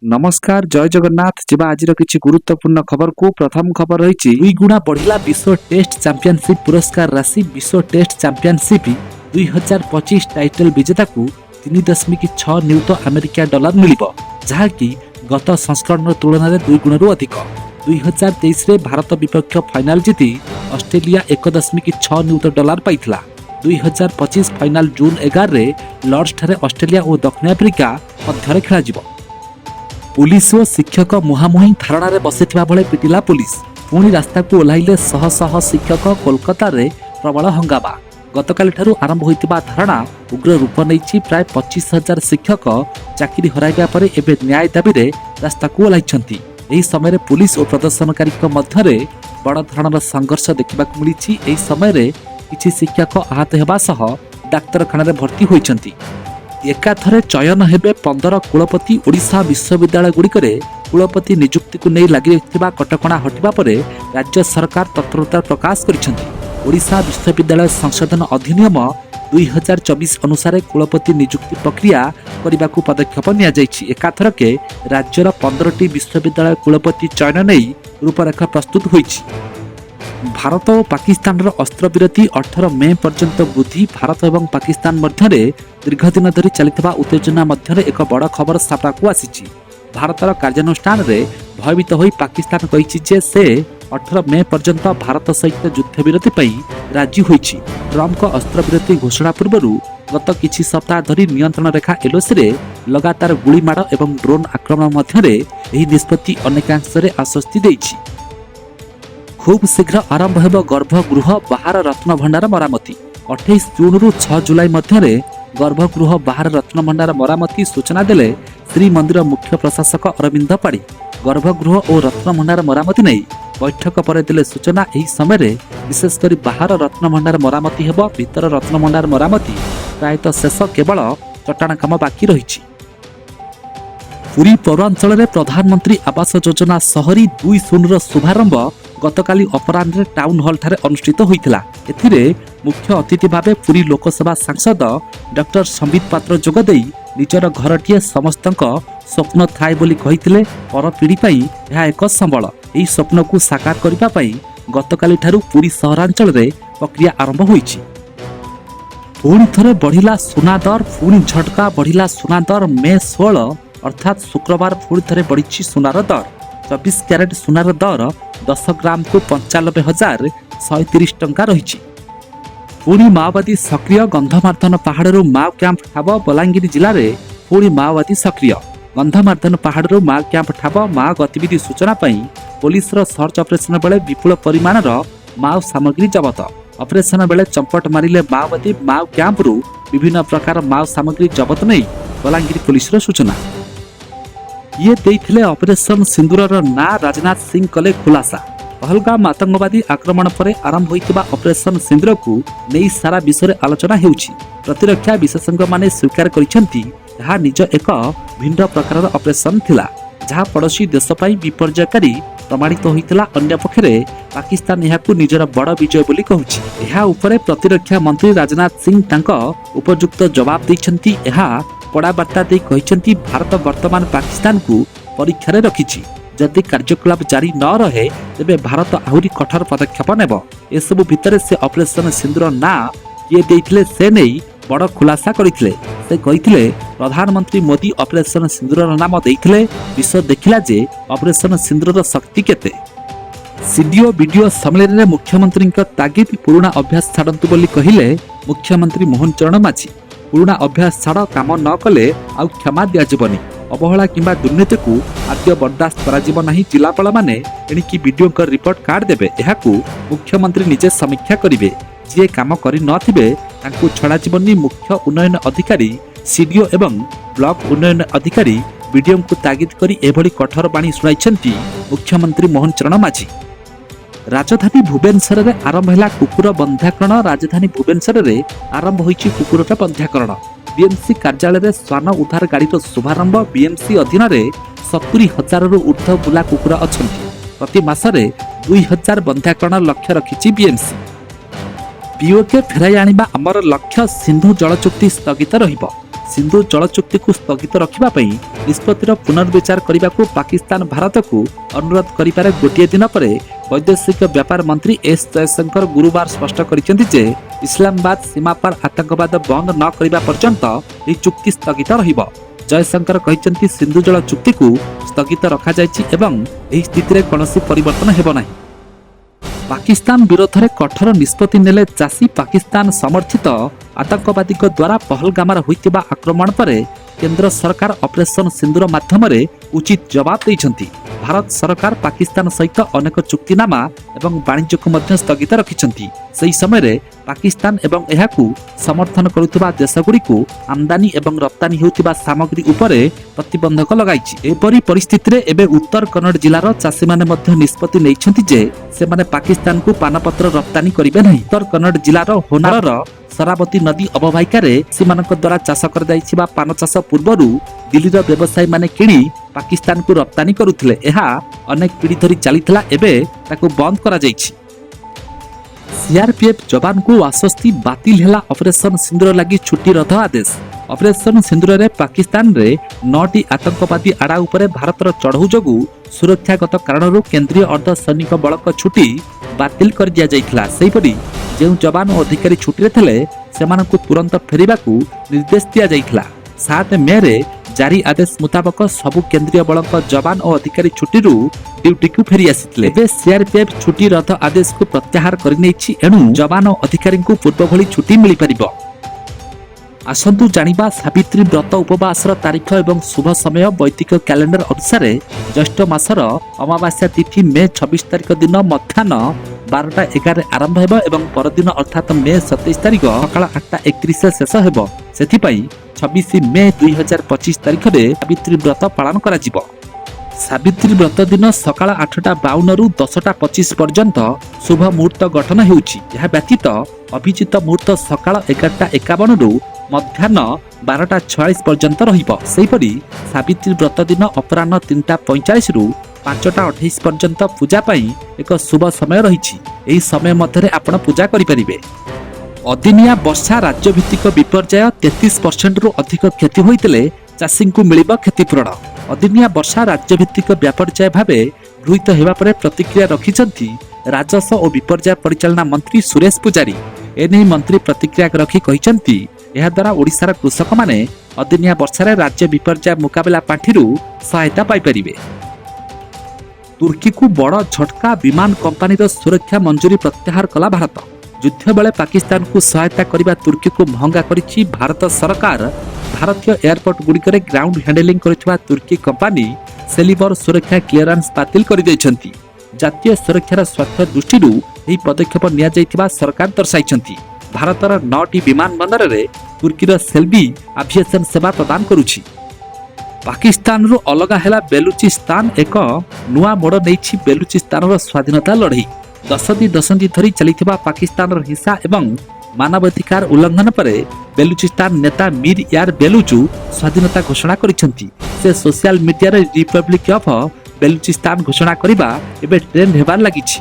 नमस्कार जय जगन्नाथ जीवा आज किसी गुरुत्वपूर्ण खबर को प्रथम खबर रही 2 गुणा बढ़िला विश्व टेस्ट चैंपियनशिप पुरस्कार राशि विश्व टेस्ट चैंपियनशिप 2025 टाइटल विजेता को 3.6 नियुत अमेरिका डॉलर मिलिबो जहाँकि गत संस्करण तुलन 2 गुणरू अधिक 2023 रे भारत विपक्ष फाइनाल जीति ऑस्ट्रेलिया 1.6 नियुत डॉलर पाइथिला 2025 फाइनाल जून 11 रे लॉर्ड्स ठारे ऑस्ट्रेलिया और दक्षिण आफ्रिका मध्य खेला जिवो। पुलिस और शिक्षक मुहांमुही धारणा बसिथिबा बेले पिटिला पुलिस पुणी रास्ता को ओह्लाइले शह शह शिक्षक कोलकाता रे प्रबल हंगामा गतकाली ठारू आरंभ होइतिबा धारणा उग्र रूप नहीं प्राय 25,000 शिक्षक चाकरी हराइबा परे एबे न्याय दाबी रे रास्ता को ओह्लाइछंती। एही समय पुलिस और प्रदर्शनकारी मध्य बड़ धरणर संघर्ष देखा मिली। एही समय किछि शिक्षक आहत हेबा सह डाक्तरखाना भर्ती होइछंती। एकाथरे चयन हेबे 15 कुलपति। ओडिशा विश्वविद्यालय गुड़िकरे कुलपति नियुक्ति को नहीं लगी कटकणा हटिबा परे राज्य सरकार तत्परता प्रकाश करिसेंती। ओडिशा विश्वविद्यालय संशोधन अधिनियम 2024 अनुसार कुलपति नियुक्ति प्रक्रिया करने को पदक्षेप निया जायछि। एकाथरके राज्यर 15टी विश्वविद्यालय कुलपति चयन नहीं रूपरेखा प्रस्तुत होइछि। भारत और पाकिस्तान अस्त्र विरति 18 मई पर्यंत वृद्धि। भारत और पाकिस्तान मध्य दीर्घ दिन धरी चलता उत्तेजना मध्य एक बड़ खबर सामना आसी। भारतर कार्यानुष्ठान रे भयभीत हो पाकिस्तान कही से 18 मई पर्यंत भारत सहित युद्ध विरति राजी होइछि। ट्रम्प अस्त्र विरति घोषणा पूर्व गत किछि सप्ताह धरी नियंत्रण रेखा एलओसी रे लगातार गुलीमाड़ और ड्रोन आक्रमण मध्य निष्पत्ति अनेकांश आश्वस्ति देइछि। खूब शीघ्र आरंभ हेब गर्भगृह बाहर रत्न भंडार मरामती। 28 जून रु 6 जुलाई मध्य गर्भगृह बाहर रत्न भंडार मरामती सूचना देले श्रीमंदिर मुख्य प्रशासक अरविंद पाड़ी। गर्भगृह और रत्न भंडार मरामती नहीं बैठक पर देले सूचना। एही समय विशेषकर बाहर रत्न भंडार मरामती हेब। भीतर रत्न भंडार मरामती प्रायतः शेष केवल चट्टाण काम बाकी रही। पुरी पौरांचल में प्रधानमंत्री आवास योजना शहरी 2 शून्यर शुभारंभ गतकाली अपराह्न टाउन हॉल ठारे अनुष्ठित होइथिला। एथिरे मुख्य अतिथि भावे पुरी लोकसभा सांसद डॉक्टर संबित पात्र जोगदे निजर घरटीए समस्तक स्वप्न थाए बोली कहिथिले। पर पीढ़ी पई यह एक संबल। एही स्वप्न को साकार करिबा पई गतकाली ठारू पुरी सहरांचल रे प्रक्रिया आरंभ होइछि। पुणी थरे बढ़िला सुना दर। पुणी झटका बढ़िला सुना दर। मे 16 अर्थात शुक्रवार पुणी थरे बढ़ी सुनार दर। 24 क्यारेट सुनार दर 10 ग्राम को 95,130 टंका रही। पुणी माओवादी सक्रिय। गंधमार्दन पहाड़ू माओ कैंप ठाब। बलांगीर जिले में पुणी माओवादी सक्रिय। गंधमार्दन पहाड़ू माओ कैंप ठाब। माओ गतिविधि सूचना पुलिस सर्च ऑपरेशन बेले विपुल परिमाण माओ सामग्री जबत। ऑपरेशन बेले चंपट मारिले माओवादी। माओ कैंपरू विभिन्न प्रकार माओ सामग्री जबत नहीं बलांगीर पुलिस सूचना। ये देइथिले ऑपरेशन सिंदूरर ना राजनाथ सिंह कले खुलासा। पहलगाम आतंकवादी आक्रमण पर आरंभ होइतिबा ऑपरेशन सिंदूर को नहीं सारा विश्व में आलोचना हेउछि। प्रतिरक्षा विशेषज्ञ माने स्वीकार करिसेंती यह निज एक भिन्न प्रकार ऑपरेशन थिला जहाँ पड़ोसी देश पई विपर्ययकारी प्रमाणित होइतिला। अन्य पक्षरे पाकिस्तान यहाकू निजर बड़ विजय बोली कहूछि। एहा उपरे प्रतिरक्षा मंत्री राजनाथ सिंह तांको उपयुक्त जवाब दैछंती। एहा कड़ा वार्ता दे कहिसेंती भारत वर्तमान पाकिस्तान को परीक्षा रखिछि। जदि कार्यकलाप जारी न रहे तेबे भारत आहुरी कठोर पदक्षेप नेब। एसबु भितर से ऑपरेशन सिंदूर ना किए देइथिले से नहीं बड़ खुलासा करथिले। से कहिथिले प्रधानमंत्री मोदी ऑपरेशन सिंदूर नाम देइथिले। विश्व देखिला जे ऑपरेशन सिंदूर शक्ति केते। सीडीओ वीडियो सम्मेलन में मुख्यमंत्री तागिद पुराना अभ्यास छाड़तु बोली कहिले मुख्यमंत्री मोहन चरण माझी। पुराना अभ्यास छाड़ काम न कले आउ क्षमा दियाजिबनी। अवहेला किंबा दुर्नीति को आद्य बर्दाश्त कराजिब नाही। जिलापाल माने एणिकी वीडियो रिपोर्ट कार्ड देबे। एहाकू मुख्यमंत्री निजे समीक्षा करिवे। जे काम करि नथिबे तांकू छड़ाजिबनी। मुख्य उन्नयन अधिकारी सीडीओ एवं ब्लॉक उन्नयन अधिकारी वीडियो को तागिद करी एभली कठोर बाणी सुनाइछंती मुख्यमंत्री मोहन चरण माझी। राजधानी भुवनेश्वर में आरंभ है कुकुर बंध्याकरण। राजधानी भुवनेश्वर में आरंभ होइछि कुकुर बंध्याकरण। बीएमसी कार्यालय श्वान उद्धार गाड़ीर शुभारंभ। बीएमसी अधीन 70,000 रु ऊर्ध्व बुला कुकुर अछंती। प्रति मासरे 2,000 बंध्याकरण लक्ष्य रखिछि बीएमसी। पीओके फेराई आनिबा आमर लक्ष्य। सिंधु जल चुक्ति स्थगित रहिब। ସିନ୍ଧୁ ଜଳ ଚୁକ୍ତିକୁ ସ୍ଥଗିତ ରଖିବା ପାଇଁ ନିଷ୍ପତ୍ତିର ପୁନର୍ବିଚାର କରିବାକୁ ପାକିସ୍ତାନ ଭାରତକୁ ଅନୁରୋଧ କରିପାରେ ଗୋଟିଏ ଦିନ ପରେ ବୈଦେଶିକ ବ୍ୟାପାର ମନ୍ତ୍ରୀ ଏସ୍ ଜୟଶଙ୍କର ଗୁରୁବାର ସ୍ପଷ୍ଟ କରିଛନ୍ତି ଯେ ଇସଲାମାବାଦ ସୀମାପାର ଆତଙ୍କବାଦ ବନ୍ଦ ନ କରିବା ପର୍ଯ୍ୟନ୍ତ ଏହି ଚୁକ୍ତି ସ୍ଥଗିତ ରହିବ। ଜୟଶଙ୍କର କହିଛନ୍ତି ସିନ୍ଧୁ ଜଳ ଚୁକ୍ତିକୁ ସ୍ଥଗିତ ରଖାଯାଇଛି ଏବଂ ଏହି ସ୍ଥିତିରେ କୌଣସି ପରିବର୍ତ୍ତନ ହେବ ନାହିଁ। ପାକିସ୍ତାନ ବିରୋଧରେ କଠୋର ନିଷ୍ପତ୍ତି ନେଲେ ଚାଷୀ ପାକିସ୍ତାନ ସମର୍ଥିତ ଆତଙ୍କବାଦୀଙ୍କ ଦ୍ୱାରା ପହଲଗାମରେ ହୋଇଥିବା ଆକ୍ରମଣ ପରେ କେନ୍ଦ୍ର ସରକାର ଅପରେସନ ସିନ୍ଦୁର ମାଧ୍ୟମରେ ଉଚିତ ଜବାବ ଦେଇଛନ୍ତି। ଭାରତ ସରକାର ପାକିସ୍ତାନ ସହିତ ଅନେକ ଚୁକ୍ତିନାମା ଏବଂ ବାଣିଜ୍ୟକୁ ମଧ୍ୟ ସ୍ଥଗିତ ରଖିଛନ୍ତି। ସେହି ସମୟରେ ପାକିସ୍ତାନ ଏବଂ ଏହାକୁ ସମର୍ଥନ କରୁଥିବା ଦେଶଗୁଡ଼ିକୁ ଆମଦାନୀ ଏବଂ ରପ୍ତାନି ହେଉଥିବା ସାମଗ୍ରୀ ଉପରେ ପ୍ରତିବନ୍ଧକ ଲଗାଇଛି। ଏପରି ପରିସ୍ଥିତିରେ ଏବେ ଉତ୍ତର କନ୍ନଡ଼ ଜିଲ୍ଲାର ଚାଷୀମାନେ ମଧ୍ୟ ନିଷ୍ପତ୍ତି ନେଇଛନ୍ତି ଯେ ସେମାନେ ପାକିସ୍ତାନକୁ ପାନପତ୍ର ରପ୍ତାନି କରିବେ ନାହିଁ। ଉତ୍ତର କନ୍ନଡ଼ ଜିଲ୍ଲାର ହୋନାରର ଶରାବତୀ ନଦୀ ଅବବାହିକାରେ ସେମାନଙ୍କ ଦ୍ୱାରା ଚାଷ କରାଯାଇଥିବା ପାନ ଚାଷ ପୂର୍ବରୁ ଦିଲ୍ଲୀର ବ୍ୟବସାୟୀମାନେ କିଣି ପାକିସ୍ତାନକୁ ରପ୍ତାନି କରୁଥିଲେ। ଏହା ଅନେକ ପିଢ଼ି ଧରି ଚାଲିଥିଲା, ଏବେ ତାକୁ ବନ୍ଦ କରାଯାଇଛି। ସିଆର୍ପିଏଫ୍ ଯବାନଙ୍କୁ ଆଶ୍ୱସ୍ତି, ବାତିଲ ହେଲା ଅପରେସନ ସିନ୍ଦୁର ଲାଗି ଛୁଟି ରଦ୍ଦ ଆଦେଶ। ଅପରେସନ ସିନ୍ଦୁରରେ ପାକିସ୍ତାନରେ 9ଟି ଆତଙ୍କବାଦୀ ଆଡା ଉପରେ ଭାରତର ଚଢ଼ଉ ଯୋଗୁଁ ସୁରକ୍ଷାଗତ କାରଣରୁ କେନ୍ଦ୍ରୀୟ ଅର୍ଦ୍ଧସୈନିକ ବଳଙ୍କ ଛୁଟି ବାତିଲ କରିଦିଆଯାଇଥିଲା। ସେହିପରି ଯେଉଁ ଯବାନ ଓ ଅଧିକାରୀ ଛୁଟିରେ ଥିଲେ ସେମାନଙ୍କୁ ତୁରନ୍ତ ଫେରିବାକୁ ନିର୍ଦ୍ଦେଶ ଦିଆଯାଇଥିଲା। 7 ମେରେ ଜାରି ଆଦେଶ ମୁତାବକ ସବୁ କେନ୍ଦ୍ରୀୟ ବଳଙ୍କ ଯବାନ ଓ ଅଧିକାରୀ ଛୁଟିରୁ ଡ୍ୟୁଟିକୁ ଫେରି ଆସିଥିଲେ। ଏବେ ସିଆର୍ପିଏଫ୍ ଛୁଟି ରଦ୍ଦ ଆଦେଶକୁ ପ୍ରତ୍ୟାହାର କରିନେଇଛି, ଏଣୁ ଯବାନ ଓ ଅଧିକାରୀଙ୍କୁ ପୂର୍ବ ଭଳି ଛୁଟି ମିଳିପାରିବ। ଆସନ୍ତୁ ଜାଣିବା ସାବିତ୍ରୀ ବ୍ରତ ଉପବାସର ତାରିଖ ଏବଂ ଶୁଭ ସମୟ। ବୈଦିକ କ୍ୟାଲେଣ୍ଡର ଅନୁସାରେ ଜ୍ୟେଷ୍ଠ ମାସର ଅମାବାସ୍ୟା ତିଥି ମେ 26 ତାରିଖ ଦିନ ମଧ୍ୟାହ୍ନ 12:11 ଆରମ୍ଭ ହେବ ଏବଂ ପରଦିନ ଅର୍ଥାତ୍ ମେ 27 ତାରିଖ ସକାଳ 8:31 ଶେଷ ହେବ। ସେଥିପାଇଁ 26 ମେ 2025 ତାରିଖରେ ସାବିତ୍ରୀ ବ୍ରତ ପାଳନ କରାଯିବ। ସାବିତ୍ରୀ ବ୍ରତ ଦିନ ସକାଳ 8:52ରୁ 10:25 ପର୍ଯ୍ୟନ୍ତ ଶୁଭ ମୁହୂର୍ତ୍ତ ଗଠନ ହେଉଛି। ଏହା ବ୍ୟତୀତ ଅଭିଜିତ ମୁହୂର୍ତ୍ତ ସକାଳ 11:51ରୁ ମଧ୍ୟାହ୍ନ 12:46 ପର୍ଯ୍ୟନ୍ତ ରହିବ। ସେହିପରି ସାବିତ୍ରୀ ବ୍ରତ ଦିନ ଅପରାହ୍ନ 3:45ରୁ 5:28 ପର୍ଯ୍ୟନ୍ତ ପୂଜା ପାଇଁ ଏକ ଶୁଭ ସମୟ ରହିଛି। ଏହି ସମୟ ମଧ୍ୟରେ ଆପଣ ପୂଜା କରିପାରିବେ। ଅଦିନିଆ ବର୍ଷା ରାଜ୍ୟଭିତ୍ତିକ ବିପର୍ଯ୍ୟୟ 33%ରୁ ଅଧିକ କ୍ଷତି ହୋଇଥିଲେ ଚାଷୀଙ୍କୁ ମିଳିବ କ୍ଷତିପୂରଣ। ଅଦିନିଆ ବର୍ଷା ରାଜ୍ୟଭିତ୍ତିକ ବିପର୍ଯ୍ୟୟ ଭାବେ ଗୃହୀତ ହେବା ପରେ ପ୍ରତିକ୍ରିୟା ରଖିଛନ୍ତି ରାଜସ୍ୱ ଓ ବିପର୍ଯ୍ୟୟ ପରିଚାଳନା ମନ୍ତ୍ରୀ ସୁରେଶ ପୂଜାରୀ। ଏନେଇ ମନ୍ତ୍ରୀ ପ୍ରତିକ୍ରିୟା ରଖି କହିଛନ୍ତି ଏହାଦ୍ୱାରା ଓଡ଼ିଶାର କୃଷକମାନେ ଅଦିନିଆ ବର୍ଷାରେ ରାଜ୍ୟ ବିପର୍ଯ୍ୟୟ ମୁକାବିଲା ପାଣ୍ଠିରୁ ସହାୟତା ପାଇପାରିବେ। ତୁର୍କୀକୁ ବଡ଼ ଝଟକା, ବିମାନ କମ୍ପାନୀର ସୁରକ୍ଷା ମଞ୍ଜୁରୀ ପ୍ରତ୍ୟାହାର କଲା ଭାରତ। ଯୁଦ୍ଧ ବେଳେ ପାକିସ୍ତାନକୁ ସହାୟତା କରିବା ତୁର୍କୀକୁ ମହଙ୍ଗା କରିଛି ଭାରତ ସରକାର। ଭାରତୀୟ ଏୟାରପୋର୍ଟ ଗୁଡ଼ିକରେ ଗ୍ରାଉଣ୍ଡ ହ୍ୟାଣ୍ଡେଲିଂ କରୁଥିବା ତୁର୍କୀ କମ୍ପାନୀ ସେଲିବର ସୁରକ୍ଷା କ୍ଲିୟରାନ୍ସ ବାତିଲ କରିଦେଇଛନ୍ତି। ଜାତୀୟ ସୁରକ୍ଷାର ସ୍ୱାର୍ଥ ଦୃଷ୍ଟିରୁ ଏହି ପଦକ୍ଷେପ ନିଆଯାଇଥିବା ସରକାର ଦର୍ଶାଇଛନ୍ତି। ଭାରତର 9ଟି ବିମାନ ବନ୍ଦରରେ ତୁର୍କୀର ସେଲ୍ବି ଆଭିଏସନ୍ ସେବା ପ୍ରଦାନ କରୁଛି। ପାକିସ୍ତାନରୁ ଅଲଗା ହେଲା ବେଲୁଚିସ୍ତାନ, ଏକ ନୂଆ ମୋଡ଼ ନେଇଛି ବେଲୁଚିସ୍ତାନର ସ୍ୱାଧୀନତା ଲଢ଼େଇ। ଦଶନ୍ଧି ଧରି ଚାଲିଥିବା ପାକିସ୍ତାନର ହିଂସା ଏବଂ ମାନବାଧିକାର ଉଲ୍ଲଂଘନ ପରେ ବେଲୁଚିସ୍ତାନ ନେତା ମିର ୟାର ବେଲୁଚୁ ସ୍ୱାଧୀନତା ଘୋଷଣା କରିଛନ୍ତି। ସେ ସୋସିଆଲ ମିଡିଆରେ ରିପବ୍ଲିକ୍ ଅଫ୍ ବେଲୁଚିସ୍ତାନ ଘୋଷଣା କରିବା ଏବେ ଟ୍ରେଣ୍ଡ ହେବାରେ ଲାଗିଛି।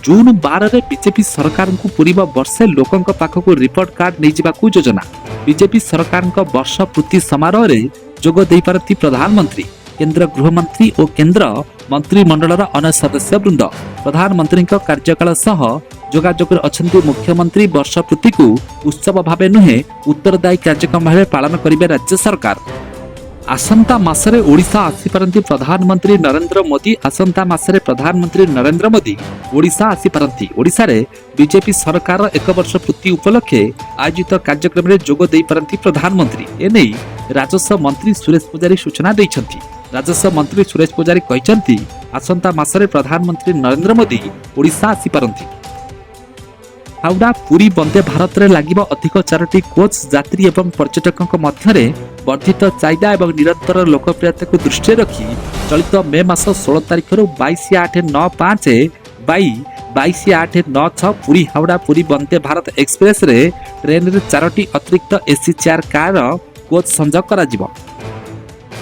ଜୁନ୍ 12ରେ ବିଜେପି ସରକାରଙ୍କୁ ପୂରିବ ବର୍ଷେ, ଲୋକଙ୍କ ପାଖକୁ ରିପୋର୍ଟ କାର୍ଡ ନେଇଯିବାକୁ ଯୋଜନା। ବିଜେପି ସରକାରଙ୍କ ବର୍ଷ ପୂର୍ତ୍ତି ସମାରୋହରେ ଯୋଗ ଦେଇପାରନ୍ତି ପ୍ରଧାନମନ୍ତ୍ରୀ, କେନ୍ଦ୍ର ଗୃହମନ୍ତ୍ରୀ ଓ କେନ୍ଦ୍ର ମନ୍ତ୍ରିମଣ୍ଡଳର ଅନ୍ୟ ସଦସ୍ୟବୃନ୍ଦ। ପ୍ରଧାନମନ୍ତ୍ରୀଙ୍କ କାର୍ଯ୍ୟକାଳ ସହ ଯୋଗାଯୋଗରେ ଅଛନ୍ତି ମୁଖ୍ୟମନ୍ତ୍ରୀ। ବର୍ଷ ପୂର୍ତ୍ତିକୁ ଉତ୍ସବ ଭାବେ ନୁହେଁ, ଉତ୍ତରଦାୟୀ କାର୍ଯ୍ୟକ୍ରମ ଭାବେ ପାଳନ କରିବେ ରାଜ୍ୟ ସରକାର। ଆସନ୍ତା ମାସରେ ଓଡ଼ିଶା ଆସିପାରନ୍ତି ପ୍ରଧାନମନ୍ତ୍ରୀ ନରେନ୍ଦ୍ର ମୋଦି। ଆସନ୍ତା ମାସରେ ପ୍ରଧାନମନ୍ତ୍ରୀ ନରେନ୍ଦ୍ର ମୋଦି ଓଡ଼ିଶା ଆସିପାରନ୍ତି। ଓଡ଼ିଶାରେ ବିଜେପି ସରକାରର 1 ବର୍ଷ ପୂର୍ତ୍ତି ଉପଲକ୍ଷେ ଆୟୋଜିତ କାର୍ଯ୍ୟକ୍ରମରେ ଯୋଗ ଦେଇପାରନ୍ତି ପ୍ରଧାନମନ୍ତ୍ରୀ। ଏନେଇ ରାଜସ୍ୱ ମନ୍ତ୍ରୀ ସୁରେଶ ପୂଜାରୀ ସୂଚନା ଦେଇଛନ୍ତି। ରାଜସ୍ୱ ମନ୍ତ୍ରୀ ସୁରେଶ ପୂଜାରୀ କହିଛନ୍ତି ଆସନ୍ତା ମାସରେ ପ୍ରଧାନମନ୍ତ୍ରୀ ନରେନ୍ଦ୍ର ମୋଦି ଓଡ଼ିଶା ଆସିପାରନ୍ତି। ହାଉଡ଼ା ପୁରୀ ବନ୍ଦେ ଭାରତରେ ଲାଗିବ ଅଧିକ 4ଟି କୋଚ୍। ଯାତ୍ରୀ ଏବଂ ପର୍ଯ୍ୟଟକଙ୍କ ମଧ୍ୟରେ ବର୍ଦ୍ଧିତ ଚାହିଦା ଏବଂ ନିରନ୍ତର ଲୋକପ୍ରିୟତାକୁ ଦୃଷ୍ଟିରେ ରଖି ଚଳିତ ମେ ମାସ 16 ତାରିଖରୁ 22/8/95 ବାଇ 22/8/96 ପୁରୀ ହାଉଡ଼ା ପୁରୀ ବନ୍ଦେ ଭାରତ ଏକ୍ସପ୍ରେସରେ ଟ୍ରେନରେ 4ଟି ଅତିରିକ୍ତ ଏସି ଚେୟାର କାର୍ କୋଚ୍ ସଂଯୋଗ କରାଯିବ।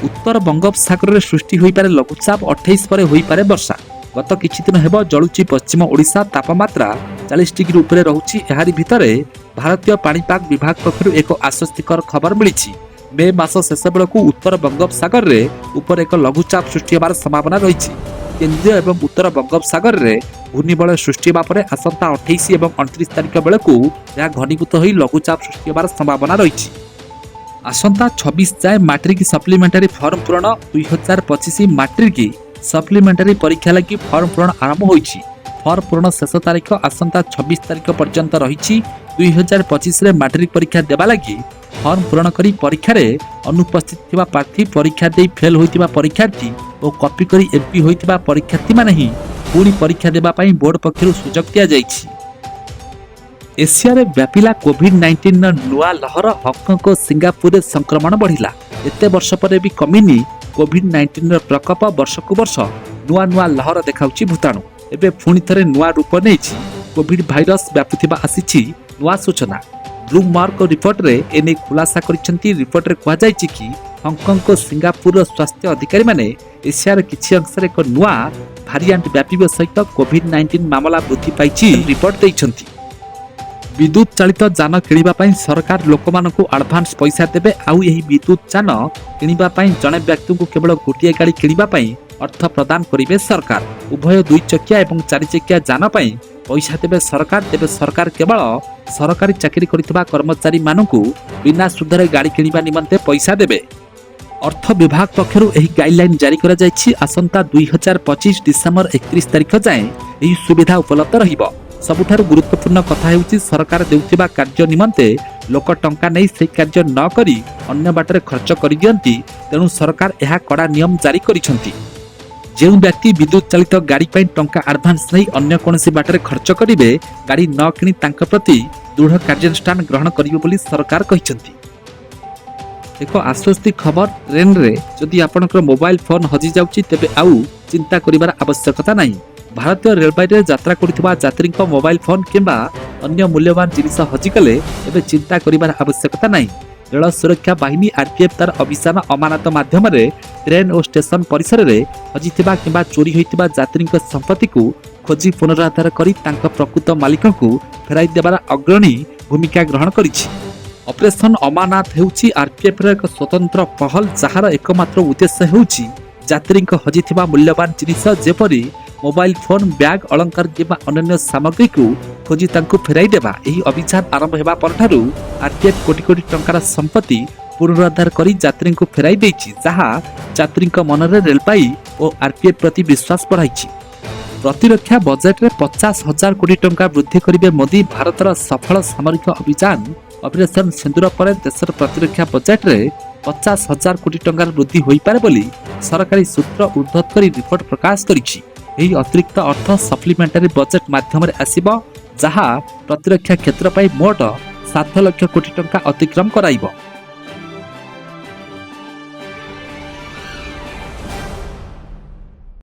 ଉତ୍ତର ବଙ୍ଗୋପସାଗରରେ ସୃଷ୍ଟି ହୋଇପାରେ ଲଘୁଚାପ, 28 ପରେ ହୋଇପାରେ ବର୍ଷା। ଗତ କିଛି ଦିନ ହେବ ଜଳୁଛି ପଶ୍ଚିମ ଓଡ଼ିଶା। ତାପମାତ୍ରା 40 ଡିଗ୍ରୀ ଉପରେ ରହୁଛି। ଏହାରି ଭିତରେ भारतीय पाणीपाग विभाग पक्षर एक आश्वस्तिकर खबर मिली। मे मास शेष बेलू उत्तर बंगोपसागर रे ऊपर एक लघुचाप सृष्टि होबार संभावना रही। केंद्रीय एवं उत्तर बंगोपसागर रे घूर्णिबलय सृष्टि होगा पर आसंता 28 एवं 29 तारिख बेलू यह घनीभूत हो लघुचाप सृष्टि होबार संभावना रही। आसंता 26 जाए मैट्रिक सप्लीमेंटारी फॉर्म पूरण 2025 मैट्रिक सप्लीमेंटारी परीक्षा लगी फॉर्म पूरण आरंभ होईछि। फॉर्म पूरण शेष तारीख आसंता 26 तारिख पर्यंत रही। 2025 रे मैट्रिक परीक्षा देवा लगी फॉर्म पूरण करी परीक्षा रे अनुपस्थित थिबा प्रार्थी, परीक्षा दे फेल होइतिबा परीक्षार्थी और कॉपी करी एमपी होइतिबा परीक्षार्थी माने ही पुणी परीक्षा देबा पई बोर्ड पक्षरु सुजोग दिया जाइछि। एशिया रे व्यापिला कोविड-19 नुआ लहर हॉन्गकंग सिंगापुर संक्रमण बढ़िला। एते वर्ष पर भी कमिनी कोविड-19 प्रकोप वर्ष को वर्ष नुआ नुआ लहर देखाउछि भूताणु। एबे पुणी थरे नुआ रूप नेछि कोविड भाइरस व्यापुथिबा आसीछि नुआ सूचना। ब्लूमबर्ग रिपोर्ट रे एने खुलासा करिसेंती। रिपोर्ट रे कहा जायछि कि हॉन्गकंग को सिंगापुर स्वास्थ्य अधिकारी माने एशिया रे किछि अंश रे एक नुआ भारिएंट व्यापिबा सहित कोविड-19 मामला वृद्धि पाइछि रिपोर्ट दैछंती। विद्युत चालित जान किणिबा पई सरकार लोकमानकु एडवांस पैसा देबे। आउ एही विद्युत जान किणिबा पई जणे व्यक्ति को केवल गोटिए गाड़ी किणिबा पई अर्थ प्रदान करिवे सरकार। उभय 2 चकिया एवं 4 चकिया जान पई पैसा देबे सरकार। तेबे सरकार केवल सरकारी चाकरी करितबा कर्मचारी मानकु बिना सुधरे गाड़ी किणिबा निमंते पैसा देबे। अर्थ विभाग पक्षरु एही गाइडलाइन जारी करा जायछि। आसंता 2025 डिसेंबर 31 तारिख जाए एही सुविधा उपलब्ध रहिबो। सबुठारु गुरुत्वपूर्ण कथा हेउछि सरकार देउथिबा कार्य निमंते लोक टंका नै से कार्य न करी अन्य बाटरे खर्च करि दियंती। तेणु सरकार एहा कड़ा नियम जारी करिसंती। जेउ व्यक्ति विद्युत चालित गाड़ी पई टंका एडवांस नै अन्य कोनसी बाटरे खर्च करिवे गाड़ी न किनी तांका प्रति दृढ़ कार्यानुष्ठान ग्रहण करिवे बोली सरकार कहिसंती। एक आश्वस्ति खबर, ट्रेन रे जदि आपनकर मोबाइल फोन हजि जाउछि तेबे आउ चिंता करिवार आवश्यकता नाही। भारतीय रेलवे रे यात्रा करुवा यात्री मोबाइल फोन किंबा अन्य मूल्यवान जिनिस हजिगले एबे चिंता करिवार आवश्यकता नाही। रेल सुरक्षा बाहिनी आरपीएफ तार अभियान अमानत माध्यम ट्रेन और स्टेशन परिसर में हजिथिबा किंबा चोरी होइतिबा यात्री संपत्ति को खोजी पुनरुद्धार करी तांका प्रकृत मालिक को फेराई देबार अग्रणी भूमिका ग्रहण करिछि। ऑपरेशन अमानत हेउछि आरपीएफ रे एक स्वतंत्र पहल जहार एकमात्र उद्देश्य हेउछि यात्री हजिथिबा मूल्यवान जिनिस जेपरि मोबाइल फोन, बैग, अलंकार किंबा अन्य सामग्री को खोजी तांको फेराई देबा। एही अभियान आरंभ हेबा परठारु आरपीएफ कोटी कोटी टंकार संपत्ति पुनरुद्धार करी यात्री को फेराई देछि, जहा यात्री मनरे रेलपाई और आरपीएफ प्रति विश्वास बढ़ाइछि। प्रतिरक्षा बजेट रे 50,000 कोटी टंका वृद्धि करिवे मोदी। भारतर सफल सामरिक अभियान ऑपरेशन सिंदूर पर देशर प्रतिरक्षा बजेट रे 50,000 कोटी टंकार वृद्धि होई पारे बोली सरकारी सूत्र उद्धृत करी रिपोर्ट प्रकाश करिछि। एही अतिरिक्त अर्थ सप्लीमेंटारी बजेट माध्यम आसिबो, जहा प्रतिरक्षा क्षेत्र पाई मोट 7 लाख कोटी टंका अतिक्रम कराइबो।